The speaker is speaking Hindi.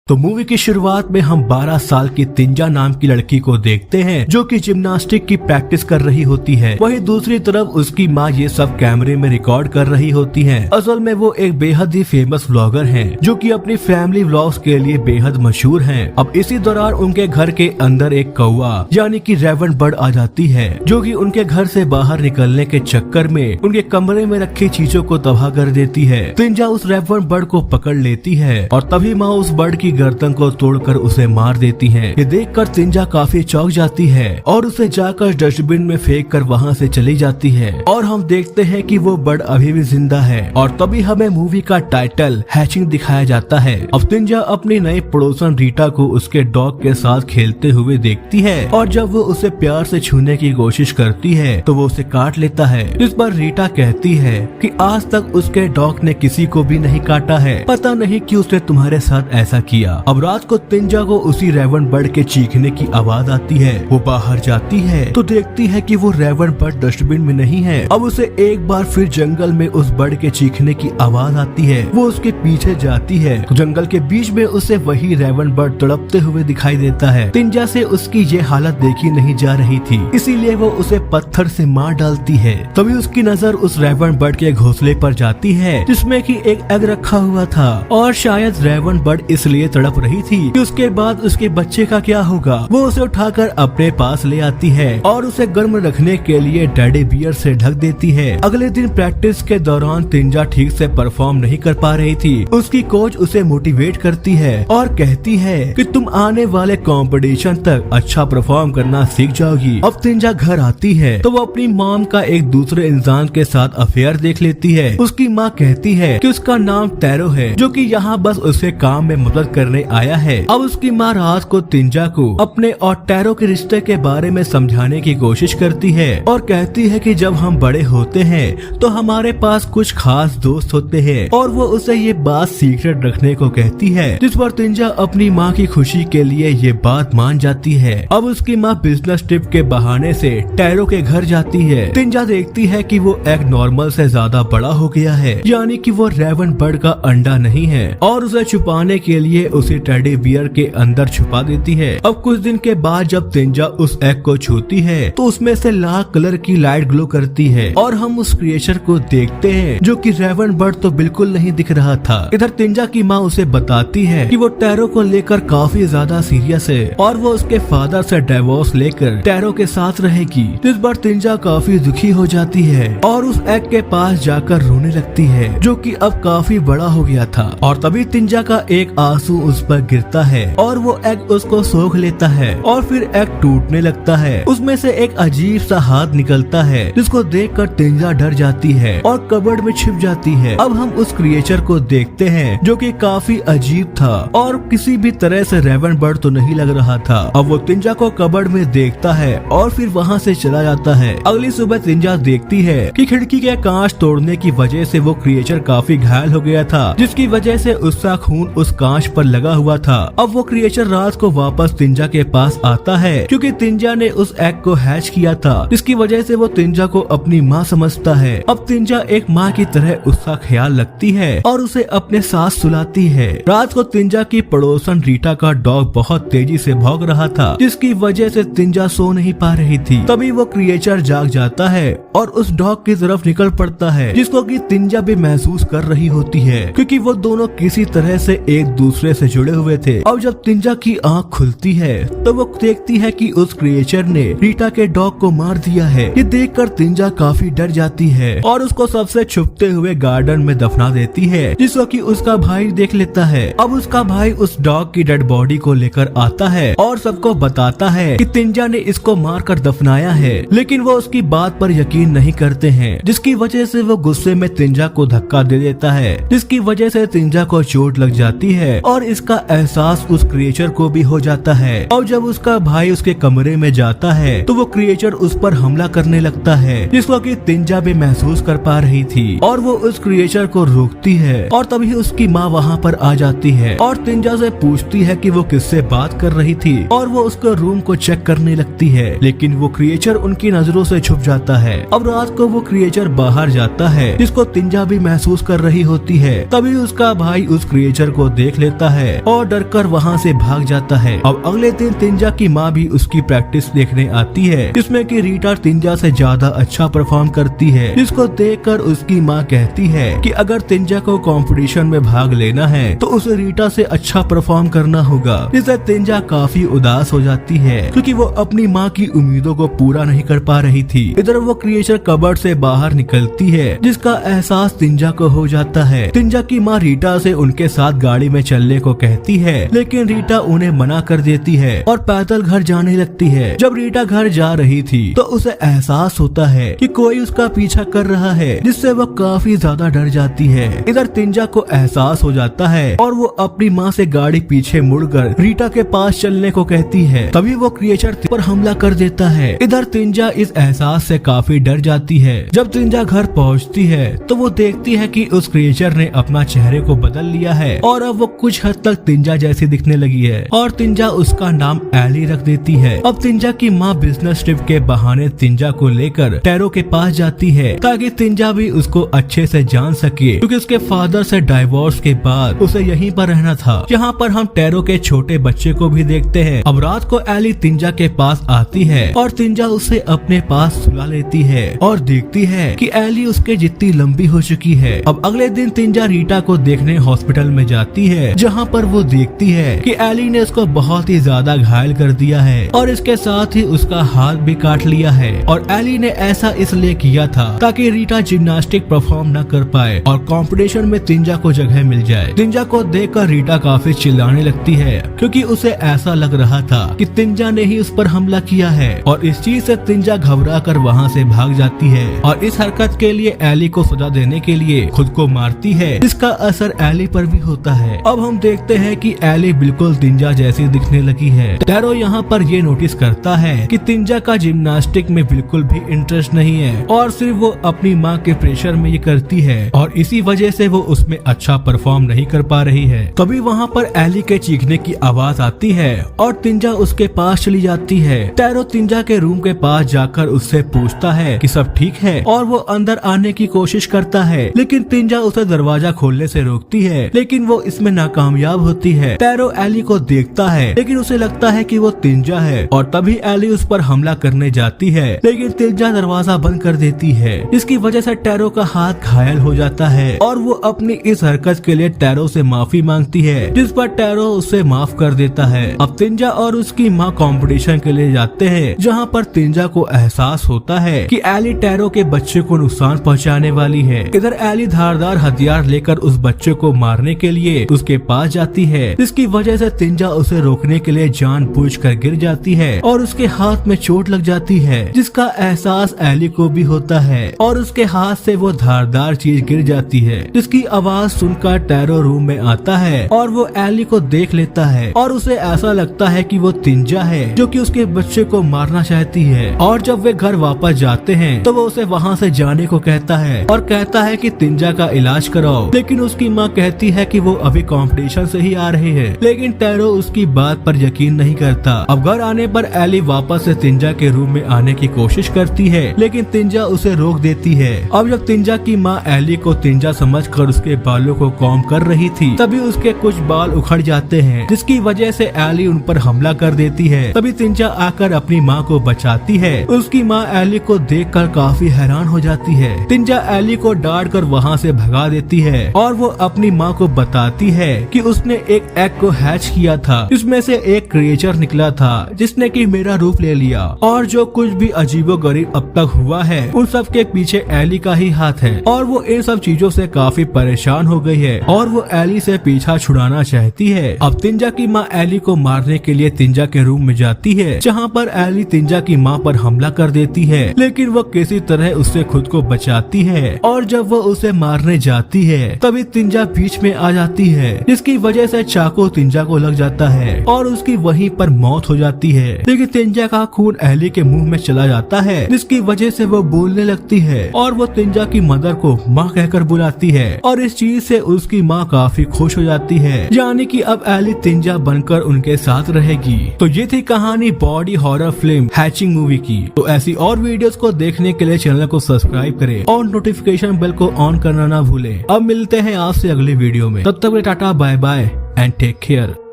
तो मूवी की शुरुआत में हम 12 साल की तिंजा नाम की लड़की को देखते हैं जो कि जिम्नास्टिक की प्रैक्टिस कर रही होती है। वहीं दूसरी तरफ उसकी माँ ये सब कैमरे में रिकॉर्ड कर रही होती है। असल में वो एक बेहद ही फेमस व्लॉगर हैं जो कि अपनी फैमिली व्लॉग्स के लिए बेहद मशहूर हैं। अब इसी दौरान उनके घर के अंदर एक कौवा यानी कि रेवन बर्ड आ जाती है जो कि उनके घर से बाहर निकलने के चक्कर में उनके कमरे में रखी चीजों को तबाह कर देती है। तिंजा उस रेवन बर्ड को पकड़ लेती है और तभी माँ उस बर्ड की गर्दन को तोड़कर उसे मार देती है। ये देखकर तिंजा काफी चौंक जाती है और उसे जाकर डस्टबिन में फेंक कर वहाँ से चली जाती है। और हम देखते हैं कि वो बर्ड अभी भी जिंदा है और तभी हमें मूवी का टाइटल हैचिंग दिखाया जाता है। अब तिंजा अपनी नई पड़ोसन रीटा को उसके डॉग के साथ खेलते हुए देखती है और जब वो उसे प्यार से छूने की कोशिश करती है तो वो उसे काट लेता है। इस पर रीटा कहती है कि आज तक उसके डॉग ने किसी को भी नहीं काटा है, पता नहीं क्यों उसने तुम्हारे साथ ऐसा किया। अब रात को तिंजा को उसी रेवन बर्ड के चीखने की आवाज आती है। वो बाहर जाती है तो देखती है कि वो रेवन बर्ड डस्टबिन में नहीं है। अब उसे एक बार फिर जंगल में उस बर्ड के चीखने की आवाज आती है। वो उसके पीछे जाती है तो जंगल के बीच में उसे वही रेवन बर्ड तड़पते हुए दिखाई देता है। तिंजा से उसकी ये हालत देखी नहीं जा रही थी, इसीलिए वो उसे पत्थर से मार डालती है। तभी उसकी नजर उस रेवन बर्ड के घोंसले पर जाती है जिसमें कि एक एग रखा हुआ था और शायद रेवन बर्ड इसलिए तड़प रही थी कि उसके बाद उसके बच्चे का क्या होगा। वो उसे उठाकर अपने पास ले आती है और उसे गर्म रखने के लिए टेडी बियर से ढक देती है। अगले दिन प्रैक्टिस के दौरान तिंजा ठीक से परफॉर्म नहीं कर पा रही थी। उसकी कोच उसे मोटिवेट करती है और कहती है कि तुम आने वाले कंपटीशन तक अच्छा परफॉर्म करना सीख जाओगी। अब तिंजा घर आती है तो वो अपनी मॉम का एक दूसरे इंसान के साथ अफेयर देख लेती है। उसकी माँ कहती है कि उसका नाम टैरो है जो कि यहाँ बस उसके काम में मदद करने आया है। अब उसकी माँ रात को तिंजा को अपने और टैरो के रिश्ते के बारे में समझाने की कोशिश करती है और कहती है कि जब हम बड़े होते हैं तो हमारे पास कुछ खास दोस्त होते हैं और वो उसे ये बात सीक्रेट रखने को कहती है, जिस पर तिंजा अपनी माँ की खुशी के लिए ये बात मान जाती है। अब उसकी माँ बिजनेस ट्रिप के बहाने से टैरो के घर जाती है। तिंजा देखती है कि वो एक नॉर्मल से ज्यादा बड़ा हो गया है, यानी कि वो रेवन बर्ड का अंडा नहीं है और उसे छुपाने के लिए उसे टेडी बियर के अंदर छुपा देती है। अब कुछ दिन के बाद जब तिंजा उस एग को छूती है तो उसमें से लाल कलर की लाइट ग्लो करती है और हम उस क्रिएचर को देखते हैं जो कि रेवन बर्ड तो बिल्कुल नहीं दिख रहा था। इधर तिंजा की माँ उसे बताती है कि वो टैरो को लेकर काफी ज्यादा सीरियस है और वो उसके फादर से डिवोर्स लेकर टैरो के साथ रहेगी। इस बार तिंजा काफी दुखी हो जाती है और उस एग के पास जाकर रोने लगती है जो कि अब काफी बड़ा हो गया था। और तभी तिंजा का एक आंसू उस पर गिरता है और वो एग उसको सोख लेता है और फिर एग टूटने लगता है। उसमें से एक अजीब सा हाथ निकलता है जिसको देखकर तिंजा डर जाती है और कबर्ड में छिप जाती है। अब हम उस क्रिएचर को देखते हैं जो कि काफी अजीब था और किसी भी तरह से रेवन बर्ड तो नहीं लग रहा था। अब वो तिंजा को कबर्ड में देखता है और फिर वहाँ से चला जाता है। अगली सुबह तिंजा देखती है कि खिड़की के कांच तोड़ने की वजह से वो क्रिएचर काफी घायल हो गया था, जिसकी वजह से उसका खून उस कांच पर लगा हुआ था। अब वो क्रिएचर रात को वापस तिंजा के पास आता है क्योंकि तिंजा ने उस एग को हैच किया था, जिसकी वजह से वो तिंजा को अपनी माँ समझता है। अब तिंजा एक माँ की तरह उसका ख्याल रखती है और उसे अपने साथ सुलाती है। रात को तिंजा की पड़ोसन रीटा का डॉग बहुत तेजी से भाग रहा था, जिसकी वजह से तिंजा सो नहीं पा रही थी। तभी वो क्रिएचर जाग जाता है और उस डॉग की तरफ निकल पड़ता है, जिसको कि तिंजा भी महसूस कर रही होती है क्योंकि वो दोनों किसी तरह से एक दूसरे से जुड़े हुए थे। अब जब तिंजा की आँख खुलती है तो वो देखती है कि उस क्रिएचर ने रीटा के डॉग को मार दिया है। ये देखकर तिंजा काफी डर जाती है और उसको सबसे छुपते हुए गार्डन में दफना देती है, जिसको कि उसका भाई देख लेता है। अब उसका भाई उस डॉग की डेड बॉडी को लेकर आता है और सबको बताता है कि तिंजा ने इसको मारकर दफनाया है, लेकिन वो उसकी बात पर यकीन नहीं करते हैं, जिसकी वजह से वो गुस्से में तिंजा को धक्का दे देता है, जिसकी वजह से तिंजा को चोट लग जाती है और इसका एहसास उस क्रिएचर को भी हो जाता है। और जब उसका भाई उसके कमरे में जाता है तो वो क्रिएचर उस पर हमला करने लगता है, जिसको कि तिंजा भी महसूस कर पा रही थी और वो उस क्रिएचर को रोकती है। और तभी उसकी माँ वहाँ पर आ जाती है और तिंजा से पूछती है कि वो किससे बात कर रही थी और वो उसके रूम को चेक करने लगती है, लेकिन वो क्रिएचर उनकी नजरों से छुप जाता है। अब रात को वो क्रिएचर बाहर जाता है, जिसको तिंजा भी महसूस कर रही होती है। तभी उसका भाई उस क्रिएचर को देख लेता है और डर कर वहाँ से भाग जाता है। अब अगले दिन तिंजा की माँ भी उसकी प्रैक्टिस देखने आती है, जिसमें कि रीटा तिंजा से ज्यादा अच्छा परफॉर्म करती है, जिसको देखकर उसकी माँ कहती है कि अगर तिंजा को कंपटीशन में भाग लेना है तो उसे रीटा से अच्छा परफॉर्म करना होगा। जिससे तिंजा काफी उदास हो जाती है, क्योंकि वो अपनी माँ की उम्मीदों को पूरा नहीं कर पा रही थी। इधर वो क्रिएचर कबर्ड से बाहर निकलती है, जिसका एहसास तिंजा को हो जाता है। तिंजा की माँ रीटा से उनके साथ गाड़ी में चलने को कहती है, लेकिन रीटा उन्हें मना कर देती है और पैदल घर जाने लगती है। जब रीटा घर जा रही थी तो उसे एहसास होता है कि कोई उसका पीछा कर रहा है, जिससे वह काफी ज्यादा डर जाती है। इधर तिंजा को एहसास हो जाता है और वो अपनी माँ से गाड़ी पीछे मुड़कर रीटा के पास चलने को कहती है। तभी वो क्रिएचर पर हमला कर देता है। इधर तिंजा इस एहसास से काफी डर जाती है। जब तिंजा घर पहुँचती है तो वो देखती है कि उस क्रिएचर ने अपना चेहरे को बदल लिया है और अब वो कुछ हद तक तिंजा जैसी दिखने लगी है और तिंजा उसका नाम एली रख देती है। अब तिंजा की माँ बिजनेस ट्रिप के बहाने तिंजा को लेकर टैरो के पास जाती है, ताकि तिंजा भी उसको अच्छे से जान सके, क्योंकि उसके फादर से डाइवोर्स के बाद उसे यहीं पर रहना था। यहाँ पर हम टैरो के छोटे बच्चे को भी देखते हैं। अब रात को एली तिंजा के पास आती है और तिंजा उसे अपने पास सुला लेती है और देखती है कि एली उसके जितनी लंबी हो चुकी है। अब अगले दिन तिंजा रीटा को देखने हॉस्पिटल में जाती है, जहाँ पर वो देखती है कि एली ने उसको बहुत ही ज्यादा घायल कर दिया है और इसके साथ ही उसका हाथ भी काट लिया है। और एली ने ऐसा इसलिए किया था ताकि रीटा जिम्नास्टिक परफॉर्म न कर पाए और कंपटीशन में तिंजा को जगह मिल जाए। तिंजा को देखकर रीटा काफी चिल्लाने लगती है, क्योंकि उसे ऐसा लग रहा था कि तिंजा ने ही उस पर हमला किया है और इस चीज से तिंजा घबरा कर वहाँ से भाग जाती है और इस हरकत के लिए एली को सजा देने के लिए खुद को मारती है, जिसका असर एली पर भी होता है। अब हम देखते हैं कि एली बिल्कुल तिंजा जैसी दिखने लगी है। टैरो यहाँ पर ये नोटिस करता है कि तिंजा का जिम्नास्टिक में बिल्कुल भी इंटरेस्ट नहीं है और सिर्फ वो अपनी माँ के प्रेशर में ये करती है और इसी वजह से वो उसमें अच्छा परफॉर्म नहीं कर पा रही है। तभी वहाँ पर एली के चीखने की आवाज आती है और तिंजा उसके पास चली जाती है। टैरो तिंजा के रूम के पास जाकर उससे पूछता है कि सब ठीक है और वो अंदर आने की कोशिश करता है, लेकिन तिंजा उसे दरवाजा खोलने से रोकती है, लेकिन वो इसमें नाकामयाब होती है। टैरो एली को देखता है, लेकिन उसे लगता है कि वो तिंजा है और तभी एली उस पर हमला करने जाती है, लेकिन तिंजा दरवाजा बंद कर देती है, जिसकी वजह से टैरो का हाथ घायल हो जाता है और वो अपनी इस हरकत के लिए टैरो से माफी मांगती है, जिस पर टैरो उसे माफ कर देता है। अब तिंजा और उसकी माँ कंपटीशन के लिए जाते हैं, जहाँ पर तिंजा को एहसास होता है कि एली टैरो के बच्चे को नुकसान पहुँचाने वाली है। इधर एली धारदार हथियार लेकर उस बच्चे को मारने के लिए उसके पास जाती है, जिसकी वजह से तिंजा उसे रोकने के लिए जानबूझकर गिर जाती है और उसके हाथ में चोट लग जाती है, जिसका एहसास एली को भी होता है और उसके हाथ से वो धारदार चीज गिर जाती है, जिसकी आवाज सुनकर टैरो रूम में आता है और वो एली को देख लेता है और उसे ऐसा लगता है कि वो तिंजा है जो कि उसके बच्चे को मारना चाहती है। और जब वे घर वापस जाते हैं तो वो उसे वहाँ से जाने को कहता है और कहता है कि तिंजा का इलाज कराओ, लेकिन उसकी माँ कहती है कि वो अभी कंपटीशन से ही आ रहे हैं, लेकिन टैरो उसकी बात पर यकीन नहीं करता। अब घर आने पर एली वापस से तिंजा के रूम में आने की कोशिश करती है, लेकिन तिंजा उसे रोक देती है। अब जब तिंजा की माँ एली को तिंजा समझकर उसके बालों को कॉम्ब कर रही थी, तभी उसके कुछ बाल उखड़ जाते हैं, जिसकी वजह से एली उन पर हमला कर देती है। तभी तिंजा आकर अपनी माँ को बचाती है। उसकी माँ एली को देखकर काफी हैरान हो जाती है। तिंजा एली को डांट कर वहाँ से भगा देती है और वो अपनी माँ को बताती है कि उसने एक एग को हैच किया था, जिसमें से एक क्रिएचर निकला था जिसने कि मेरा रूप ले लिया और जो कुछ भी अजीबोगरीब अब तक हुआ है उन सब के पीछे एली का ही हाथ है और वो इन सब चीजों से काफी परेशान हो गई है और वो एली से पीछा छुड़ाना चाहती है। अब तिंजा की माँ एली को मारने के लिए तिंजा के रूम में जाती है, जहाँ पर एली तिंजा की माँ पर हमला कर देती है, लेकिन वो किसी तरह उससे खुद को बचाती है और जब वो उसे मारने जाती है तभी तिंजा बीच में आ जाती है, जिसकी वजह से चाकू तिंजा को लग जाता है और उसकी वहीं पर मौत हो जाती है। लेकिन तिंजा का खून एली के मुंह में चला जाता है, जिसकी वजह से वो बोलने लगती है और वो तिंजा की मदर को माँ कहकर बुलाती है और इस चीज से उसकी माँ काफी खुश हो जाती है, यानी कि अब एली तिंजा बनकर उनके साथ रहेगी। तो ये थी कहानी body horror film hatching movie की। तो ऐसी और वीडियोस को देखने के लिए चैनल को सब्सक्राइब करें और नोटिफिकेशन बेल को ऑन करना ना भूलें। अब मिलते हैं आपसे अगली वीडियो में, तब तक tata bye bye. And take care.